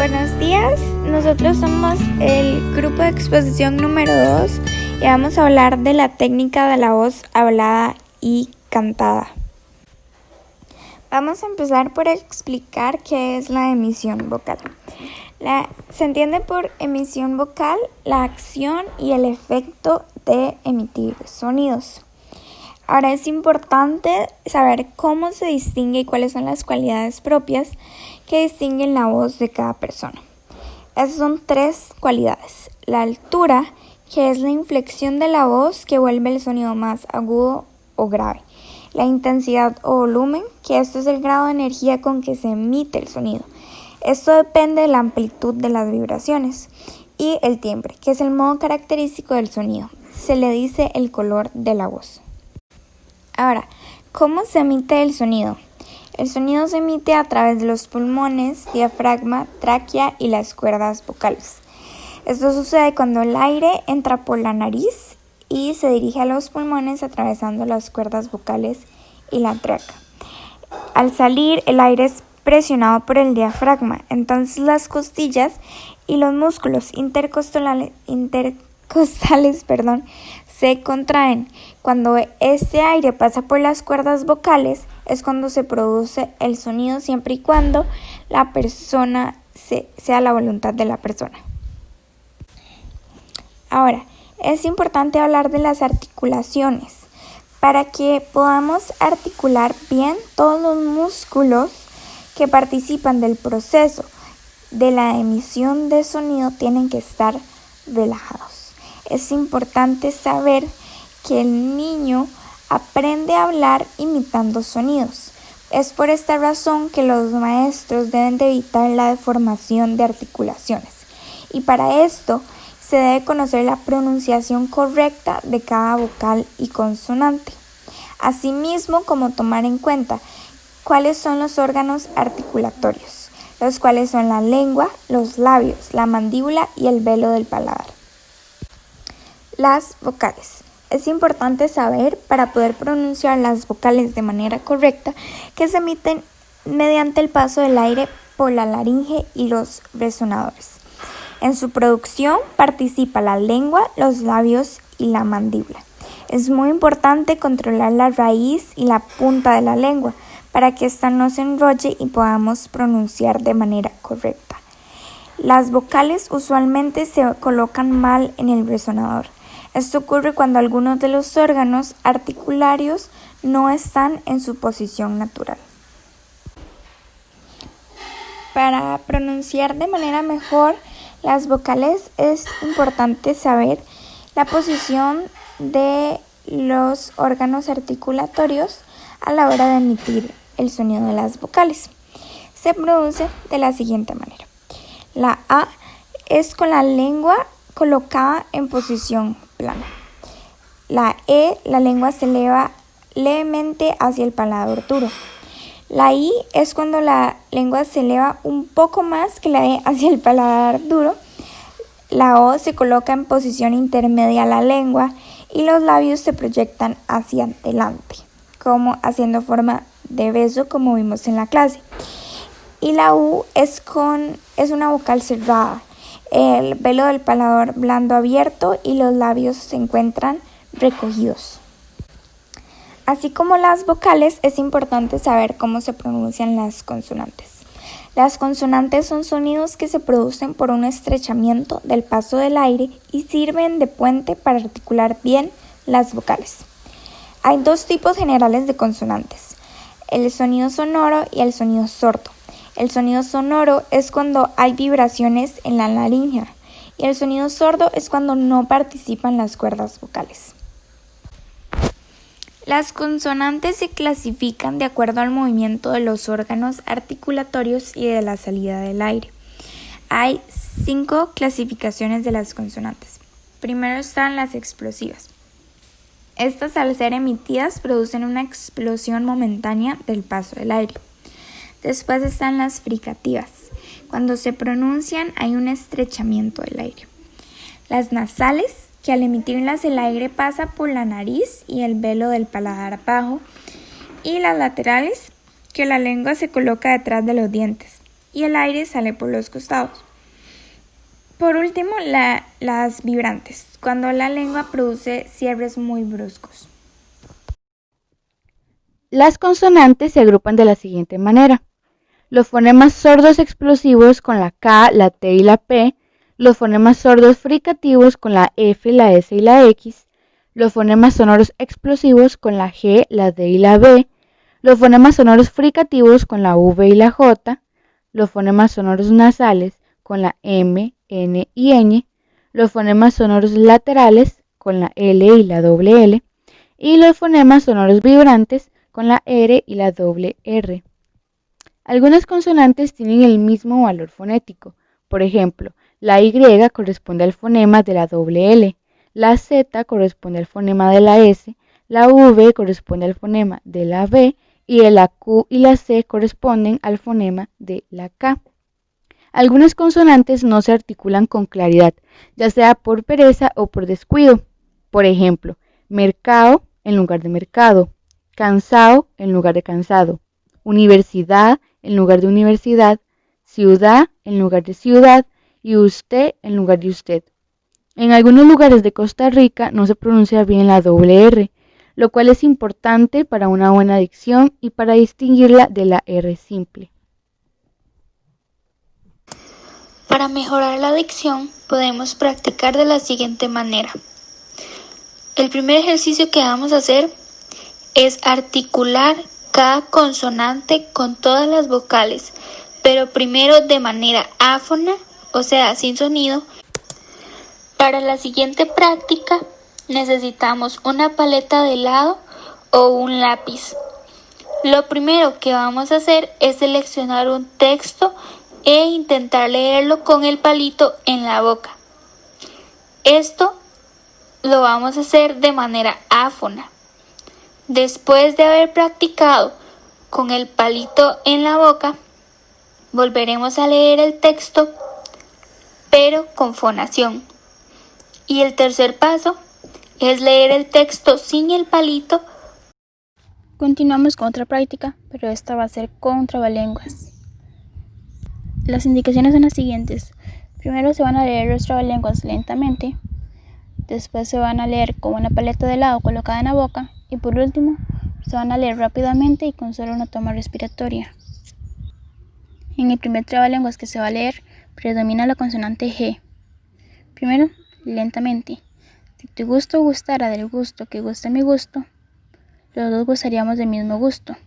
Buenos días, nosotros somos el grupo de exposición número 2 y vamos a hablar de la técnica de la voz hablada y cantada. Vamos a empezar por explicar qué es la emisión vocal. Se entiende por emisión vocal la acción y el efecto de emitir sonidos. Ahora es importante saber cómo se distingue y cuáles son las cualidades propias que distinguen la voz de cada persona. Esas son 3 cualidades. La altura, que es la inflexión de la voz que vuelve el sonido más agudo o grave. La intensidad o volumen, que esto es el grado de energía con que se emite el sonido. Esto depende de la amplitud de las vibraciones. Y el timbre, que es el modo característico del sonido. Se le dice el color de la voz. Ahora, ¿cómo se emite el sonido? El sonido se emite a través de los pulmones, diafragma, tráquea y las cuerdas vocales. Esto sucede cuando el aire entra por la nariz y se dirige a los pulmones atravesando las cuerdas vocales y la tráquea. Al salir, el aire es presionado por el diafragma, entonces las costillas y los músculos intercostales se contraen. Cuando este aire pasa por las cuerdas vocales es cuando se produce el sonido, siempre y cuando la persona sea la voluntad de la persona. Ahora, es importante hablar de las articulaciones para que podamos articular bien todos los músculos que participan del proceso de la emisión de sonido tienen que estar relajados. Es importante saber que el niño aprende a hablar imitando sonidos. Es por esta razón que los maestros deben de evitar la deformación de articulaciones. Y para esto se debe conocer la pronunciación correcta de cada vocal y consonante. Asimismo, como tomar en cuenta cuáles son los órganos articulatorios, los cuales son la lengua, los labios, la mandíbula y el velo del paladar. Las vocales. Es importante saber, para poder pronunciar las vocales de manera correcta, que se emiten mediante el paso del aire por la laringe y los resonadores. En su producción participa la lengua, los labios y la mandíbula. Es muy importante controlar la raíz y la punta de la lengua para que ésta no se enrolle y podamos pronunciar de manera correcta. Las vocales usualmente se colocan mal en el resonador. Esto ocurre cuando algunos de los órganos articularios no están en su posición natural. Para pronunciar de manera mejor las vocales es importante saber la posición de los órganos articulatorios a la hora de emitir el sonido de las vocales. Se produce de la siguiente manera. La A es con la lengua colocada en posición plana. La E, la lengua se eleva levemente hacia el paladar duro. La I es cuando la lengua se eleva un poco más que la E hacia el paladar duro. La O se coloca en posición intermedia a la lengua y los labios se proyectan hacia adelante, como haciendo forma de beso, como vimos en la clase. Y la U es una vocal cerrada. El velo del paladar blando abierto y los labios se encuentran recogidos. Así como las vocales, es importante saber cómo se pronuncian las consonantes. Las consonantes son sonidos que se producen por un estrechamiento del paso del aire y sirven de puente para articular bien las vocales. Hay 2 tipos generales de consonantes, el sonido sonoro y el sonido sordo. El sonido sonoro es cuando hay vibraciones en la laringe y el sonido sordo es cuando no participan las cuerdas vocales. Las consonantes se clasifican de acuerdo al movimiento de los órganos articulatorios y de la salida del aire. Hay 5 clasificaciones de las consonantes. Primero están las explosivas. Estas, al ser emitidas, producen una explosión momentánea del paso del aire. Después están las fricativas. Cuando se pronuncian hay un estrechamiento del aire. Las nasales, que al emitirlas el aire pasa por la nariz y el velo del paladar bajo. Y las laterales, que la lengua se coloca detrás de los dientes. y el aire sale por los costados. Por último, las vibrantes, cuando la lengua produce cierres muy bruscos. Las consonantes se agrupan de la siguiente manera. Los fonemas sordos explosivos con la K, la T y la P, los fonemas sordos fricativos con la F, la S y la X, los fonemas sonoros explosivos con la G, la D y la B, los fonemas sonoros fricativos con la V y la J, los fonemas sonoros nasales con la M, N y Ñ, los fonemas sonoros laterales con la L y la doble L, y los fonemas sonoros vibrantes con la R y la doble R. Algunas consonantes tienen el mismo valor fonético. Por ejemplo, la Y corresponde al fonema de la doble L, la Z corresponde al fonema de la S, la V corresponde al fonema de la B y la Q y la C corresponden al fonema de la K. Algunas consonantes no se articulan con claridad, ya sea por pereza o por descuido. Por ejemplo, mercado en lugar de mercado, cansado en lugar de cansado, universidad en lugar de universidad, ciudad en lugar de ciudad y usted en lugar de usted. En algunos lugares de Costa Rica no se pronuncia bien la doble R, lo cual es importante para una buena dicción y para distinguirla de la R simple. Para mejorar la dicción podemos practicar de la siguiente manera. El primer ejercicio que vamos a hacer es articular cada consonante con todas las vocales, pero primero de manera áfona, o sea, sin sonido. Para la siguiente práctica necesitamos una paleta de helado o un lápiz. Lo primero que vamos a hacer es seleccionar un texto e intentar leerlo con el palito en la boca. Esto lo vamos a hacer de manera áfona. Después de haber practicado con el palito en la boca, volveremos a leer el texto, pero con fonación. Y el tercer paso es leer el texto sin el palito. Continuamos con otra práctica, pero esta va a ser con trabalenguas. Las indicaciones son las siguientes. Primero se van a leer los trabalenguas lentamente, después se van a leer con una paleta de helado colocada en la boca y por último se van a leer rápidamente y con solo una toma respiratoria. En el primer trabalenguas que se va a leer predomina la consonante G. Primero, lentamente. Si tu gusto gustara del gusto que gusta mi gusto, los dos gustaríamos del mismo gusto.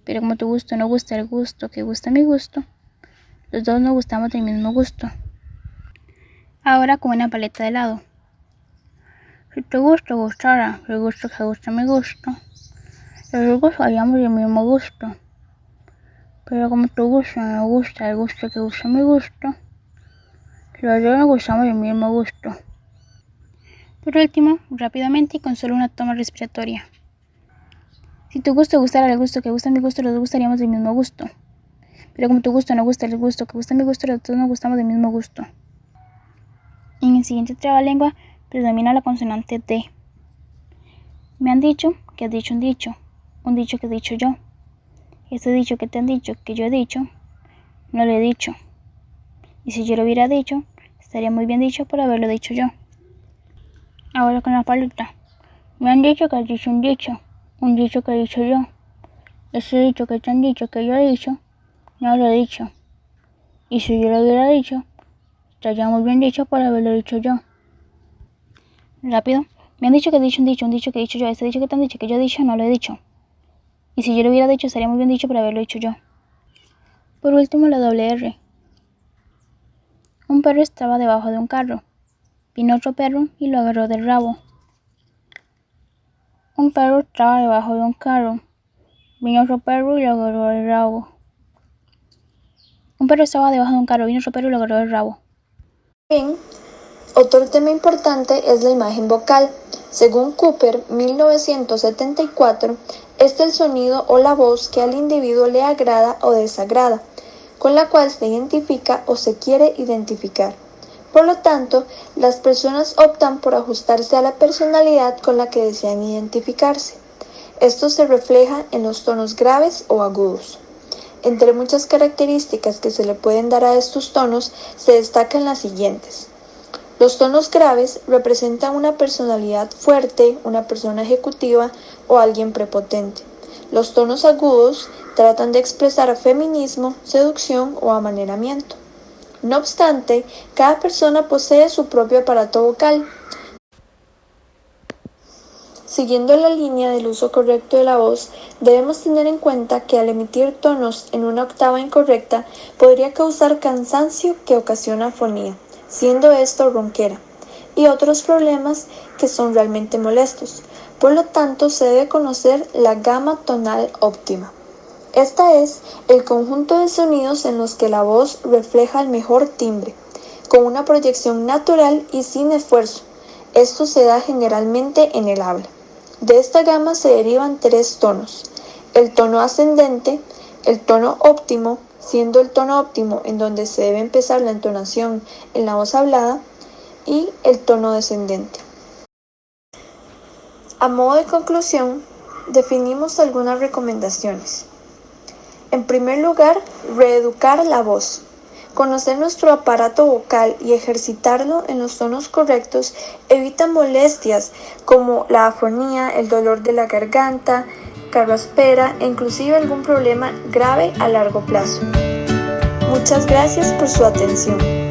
Pero como tu gusto no gusta el gusto que gusta mi gusto, los dos no gustamos del mismo gusto. Ahora con una paleta de helado. Si tu gusto gustara el gusto que gusta mi gusto, los dos gustaríamos del mismo gusto. Pero como tu gusto no gusta el gusto que gusta mi gusto, los dos no gustamos del mismo gusto. Por último, rápidamente y con solo una toma respiratoria. Si tu gusto gustara el gusto que gusta mi gusto, los dos gustaríamos del mismo gusto. Pero como tu gusto no gusta el gusto que gusta mi gusto, los dos no gustamos del mismo gusto. En el siguiente trabalengua predomina la consonante D. Me han dicho que has dicho un dicho que he dicho yo. Este dicho que te han dicho que yo he dicho, no lo he dicho. Y si yo lo hubiera dicho, estaría muy bien dicho por haberlo dicho yo. Ahora con la paleta. Me han dicho que has dicho un dicho que he dicho yo. Ese dicho que te han dicho que yo he dicho, no lo he dicho. Y si yo lo hubiera dicho, estaría muy bien dicho por haberlo dicho yo. Rápido. Me han dicho que he dicho un dicho que he dicho yo. Ese dicho que te han dicho que yo he dicho, no lo he dicho. Y si yo lo hubiera dicho, estaría muy bien dicho por haberlo dicho yo. Por último, la doble R. Un perro estaba debajo de un carro. Vino otro perro y lo agarró del rabo. Un perro estaba debajo de un carro. Vino otro perro y lo agarró del rabo. Un perro estaba debajo de un carro. Vino otro perro y lo agarró del rabo. Bien, otro tema importante es la imagen vocal. Según Cooper, 1974, es el sonido o la voz que al individuo le agrada o desagrada, con la cual se identifica o se quiere identificar. Por lo tanto, las personas optan por ajustarse a la personalidad con la que desean identificarse. Esto se refleja en los tonos graves o agudos. Entre muchas características que se le pueden dar a estos tonos se destacan las siguientes. Los tonos graves representan una personalidad fuerte, una persona ejecutiva o alguien prepotente. Los tonos agudos tratan de expresar feminismo, seducción o amaneramiento. No obstante, cada persona posee su propio aparato vocal. Siguiendo la línea del uso correcto de la voz, debemos tener en cuenta que al emitir tonos en una octava incorrecta podría causar cansancio que ocasiona afonía, siendo esto ronquera, y otros problemas que son realmente molestos. Por lo tanto, se debe conocer la gama tonal óptima. Esta es el conjunto de sonidos en los que la voz refleja el mejor timbre, con una proyección natural y sin esfuerzo. Esto se da generalmente en el habla. De esta gama se derivan 3 tonos: el tono ascendente, el tono óptimo, siendo el tono óptimo en donde se debe empezar la entonación en la voz hablada, y el tono descendente. A modo de conclusión, definimos algunas recomendaciones. En primer lugar, reeducar la voz. Conocer nuestro aparato vocal y ejercitarlo en los tonos correctos evita molestias como la afonía, el dolor de la garganta, carraspera e inclusive algún problema grave a largo plazo. Muchas gracias por su atención.